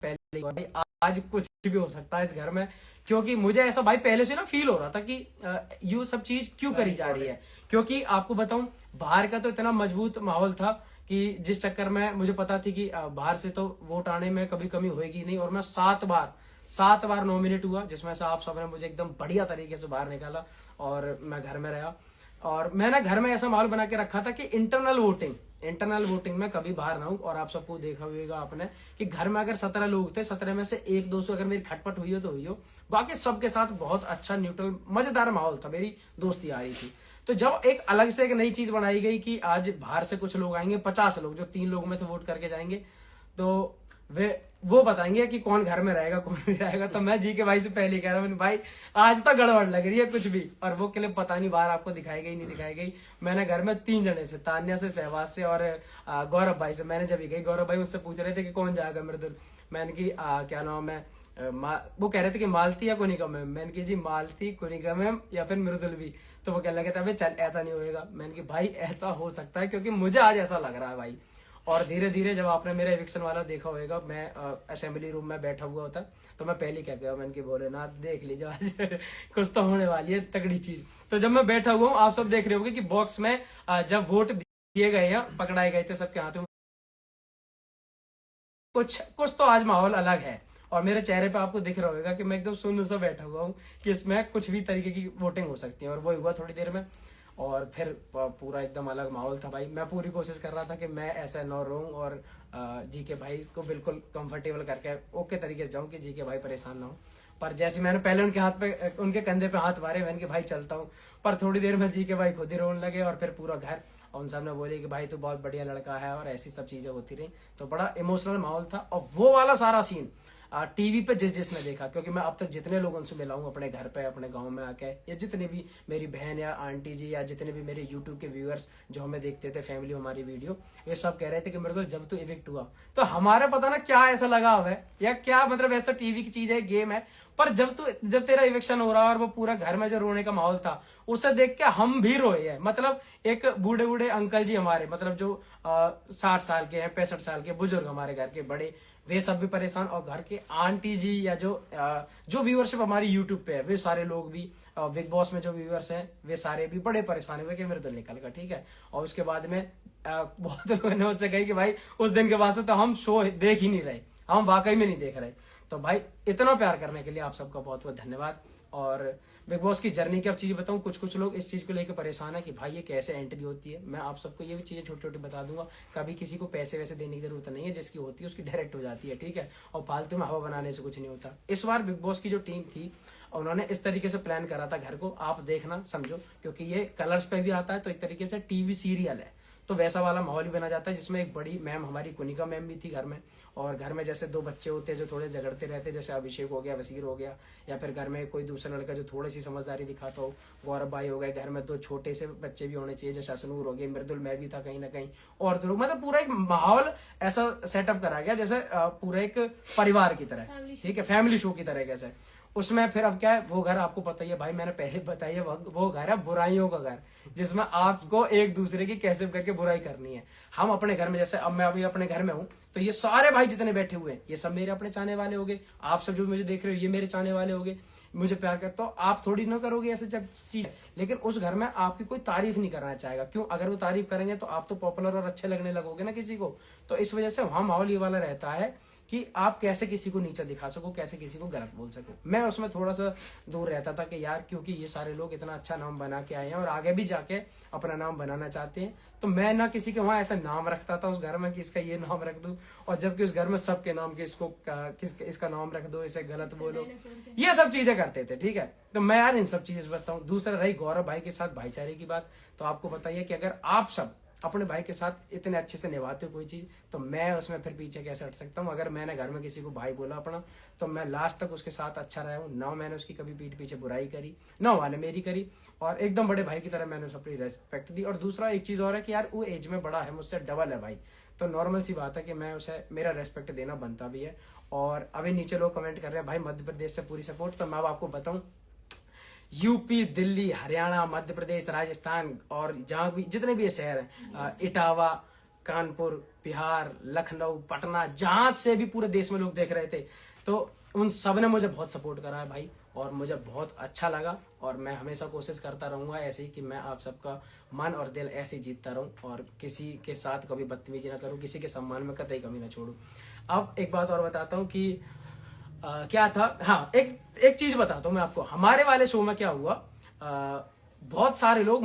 पहले भाई आज कुछ भी हो सकता है इस घर में, क्योंकि मुझे ऐसा भाई पहले से ना फील हो रहा था कि ये सब चीज क्यों करी जा रही है। क्योंकि आपको बताऊं, बाहर का तो इतना मजबूत माहौल था कि जिस चक्कर में मुझे पता थी कि बाहर से तो वोट आने में कभी कमी होगी नहीं, और मैं 7 बार नॉमिनेट हुआ, जिसमें से आप सबने मुझे एकदम बढ़िया तरीके से बाहर निकाला और मैं घर में रहा। और मैंने घर में ऐसा माहौल बना के रखा था कि इंटरनल वोटिंग में कभी बाहर ना हूं। और आप सबको देखा होगा आपने कि घर में अगर 17 लोग थे, 17 में से 1-2 से अगर मेरी खटपट हुई हो तो हुई हो, बाकी सबके साथ बहुत अच्छा न्यूट्रल मजेदार माहौल था, मेरी दोस्ती आ रही थी। तो जब एक अलग से एक नई चीज बनाई गई कि आज बाहर से कुछ लोग आएंगे, 50 लोग, जो 3 लोगों में से वोट करके जाएंगे, तो वो बताएंगे कि कौन घर में रहेगा कौन नहीं रहेगा। तो मैं जी के भाई से पहले कह रहा हूँ भाई आज तो गड़बड़ लग रही है कुछ भी। और वो क्लिप पता नहीं बाहर आपको दिखाई गई नहीं दिखाई गई। मैंने घर में 3 जने से, तान्या से, सहवाज से और गौरव भाई से, मैंने जब ही गई, गौरव भाई मुझसे पूछ रहे थे कि कौन जाएगा मृदुल। मैंने की क्या नाम है, वो कह रहे थे कि मालती या कोनिका मैम। मैंने की जी मालती, कोनिका मैम या फिर मृदुल भी। तो वो कहने लगे थे अबे चल ऐसा नहीं होएगा। मैंने की भाई ऐसा हो सकता है, क्योंकि मुझे आज ऐसा लग रहा है भाई। और धीरे धीरे जब आपने मेरा एविक्शन वाला देखा होगा, मैं असेंबली रूम में बैठा हुआ होता, तो मैं पहले क्या किया, मैंने की भोलेनाथ देख लीजिए आज कुछ तो होने वाली है तगड़ी चीज। तो जब मैं बैठा हुआ हूँ, आप सब देख रहे होंगे कि बॉक्स में जब वोट दिए गए हैं, पकड़ाए गए थे सबके हाथों, कुछ तो आज माहौल अलग है। और मेरे चेहरे पे आपको दिख रहा होगा कि मैं एकदम सुन्न सा बैठा हुआ हूँ कि इसमें कुछ भी तरीके की वोटिंग हो सकती है। और वो हुआ थोड़ी देर में, और फिर पूरा एकदम अलग माहौल था भाई। मैं पूरी कोशिश कर रहा था कि मैं ऐसा न रहूं और जी के भाई को बिल्कुल कंफर्टेबल करके ओके तरीके से जाऊं कि जी के भाई परेशान ना हो। पर जैसे मैंने पहले उनके कंधे पे हाथ मारे, मैंने कि भाई चलता हूँ, पर थोड़ी देर में जी के भाई खुद ही रोने लगे। और फिर पूरा घर और उन सामने बोले कि भाई तू बहुत बढ़िया लड़का है, और ऐसी सब चीजें होती रही। तो बड़ा इमोशनल माहौल था। और वो वाला सारा सीन टीवी पे जिसने देखा, क्योंकि मैं अब तक जितने लोगों से मिला हूँ अपने घर पे, अपने गांव में आके, या जितने भी मेरी बहन या आंटी जी या जितने भी मेरे यूट्यूब के व्यूअर्स जो हमें देखते थे, फैमिली हमारी वीडियो, ये सब कह रहे थे कि मृदुल जब तू इविक्ट हुआ तो हमारा पता ना क्या ऐसा लगाव है या क्या, मतलब ऐसा टीवी की चीज है, गेम है, पर जब तेरा इविक्शन हो रहा और वो पूरा घर में जो रोने का माहौल था, उसे देख के हम भी रोए हैं। मतलब एक बूढ़े बूढ़े अंकल जी हमारे, मतलब जो 60 साल के हैं, 65 साल के बुजुर्ग, हमारे घर के बड़े, वे सब भी परेशान। और घर के आंटी जी या जो व्यूअरशिप हमारी यूट्यूब पे है, वे सारे लोग भी, बिग बॉस में जो व्यूअर्स हैं, वे सारे भी बड़े परेशान हुए कि मृदुल निकल गया, ठीक है। और उसके बाद में बहुत लोगों ने मुझसे कही कि भाई उस दिन के बाद से तो हम शो देख ही नहीं रहे, हम वाकई में नहीं देख रहे। तो भाई इतना प्यार करने के लिए आप सबका बहुत बहुत धन्यवाद। और बिग बॉस की जर्नी की अब चीज बताऊं, कुछ लोग इस चीज को लेकर परेशान है कि भाई ये कैसे एंट्री होती है। मैं आप सबको ये भी चीजें छोटी छोटी बता दूंगा। कभी किसी को पैसे वैसे देने की जरूरत नहीं है, जिसकी होती है उसकी डायरेक्ट हो जाती है, ठीक है। और फालतू में हवा बनाने से कुछ नहीं होता। इस बार बिग बॉस की जो टीम थी, उन्होंने इस तरीके से प्लान करा था घर को, आप देखना समझो, क्योंकि ये कलर्स पे भी आता है, तो एक तरीके से टीवी सीरियल है, तो वैसा वाला माहौल भी बना जाता है, जिसमें एक बड़ी मैम हमारी कुनिका मैम भी थी घर में। और घर में जैसे 2 बच्चे होते हैं जो थोड़े झगड़ते रहते हैं, जैसे अभिषेक हो गया, वसीर हो गया, या फिर घर में कोई दूसरा लड़का जो थोड़ी सी समझदारी दिखाता हो, गौरव भाई हो गए। घर में 2 छोटे से बच्चे भी होने चाहिए, जैसे अशनूर हो गए, मृदुल, मैं भी था कहीं ना कहीं, और तो मतलब पूरा एक माहौल ऐसा सेटअप करा गया जैसे पूरा एक परिवार की तरह, ठीक है, फैमिली शो की तरह कैसे। उसमें फिर अब क्या है, वो घर आपको पता ही है भाई, मैंने पहले बताई है, वो घर है बुराइयों का घर, जिसमें आपको एक दूसरे की कैसे करके बुराई करनी है। हम अपने घर में, जैसे अब मैं अभी अपने घर में हूँ, तो ये सारे भाई जितने बैठे हुए हैं, ये सब मेरे अपने चाहने वाले हो गए। आप सब जो मुझे देख रहे हो, ये मेरे चाहने वाले हो गए, मुझे प्यार कर, तो आप थोड़ी ना करोगे ऐसे जब चीज। लेकिन उस घर में आपकी कोई तारीफ नहीं करना चाहेगा, क्यों? अगर वो तारीफ करेंगे तो आप तो पॉपुलर और अच्छे लगने लगोगे ना किसी को। तो इस वजह से वहां माहौल ये वाला रहता है कि आप कैसे किसी को नीचा दिखा सको, कैसे किसी को गलत बोल सको। मैं उसमें थोड़ा सा दूर रहता था कि यार, क्योंकि ये सारे लोग इतना अच्छा नाम बना के आए हैं और आगे भी जाके अपना नाम बनाना चाहते हैं, तो मैं ना किसी के वहां ऐसा नाम रखता था उस घर में कि इसका ये नाम रख दूं, और जबकि उस घर में सबके नाम के इसका नाम रख दो, इसे गलत बोलो, ये सब चीजें करते थे, ठीक है। तो मैं यार इन सब चीजें से बचता हूँ। दूसरा रही गौरव भाई के साथ भाईचारे की बात, तो आपको बताइए कि अगर आप सब अपने भाई के साथ इतने अच्छे से निभाते हो कोई चीज, तो मैं उसमें फिर पीछे कैसे हट सकता हूँ। अगर मैंने घर में किसी को भाई बोला अपना, तो मैं लास्ट तक उसके साथ अच्छा रहा हूँ, ना मैंने उसकी कभी पीठ पीछे बुराई करी, ना मैंने मेरी करी, और एकदम बड़े भाई की तरह मैंने उसे अपनी रेस्पेक्ट दी। और दूसरा एक चीज और है कि यार वो एज में बड़ा है, मुझसे डबल है भाई, तो नॉर्मल सी बात है कि मैं उसे मेरा रेस्पेक्ट देना बनता भी है। और अभी नीचे लोग कमेंट कर रहे हैं भाई मध्य प्रदेश से पूरी सपोर्ट, तो मैं अब आपको बताऊं, यूपी, दिल्ली, हरियाणा, मध्य प्रदेश, राजस्थान और जहां भी जितने भी शहर हैं, इटावा, कानपुर, बिहार, लखनऊ, पटना, जहां से भी पूरे देश में लोग देख रहे थे, तो उन सब ने मुझे बहुत सपोर्ट करा है भाई, और मुझे बहुत अच्छा लगा। और मैं हमेशा कोशिश करता रहूंगा ऐसे ही कि मैं आप सबका मन और दिल ऐसे ही जीतता रहूं, और किसी के साथ कभी बदतमीजी ना करूं, किसी के सम्मान में कतई कमी ना छोड़ूं। अब एक बात और बताता हूं कि क्या था, हाँ, एक चीज बताता हूँ मैं आपको। हमारे वाले शो में क्या हुआ, बहुत सारे लोग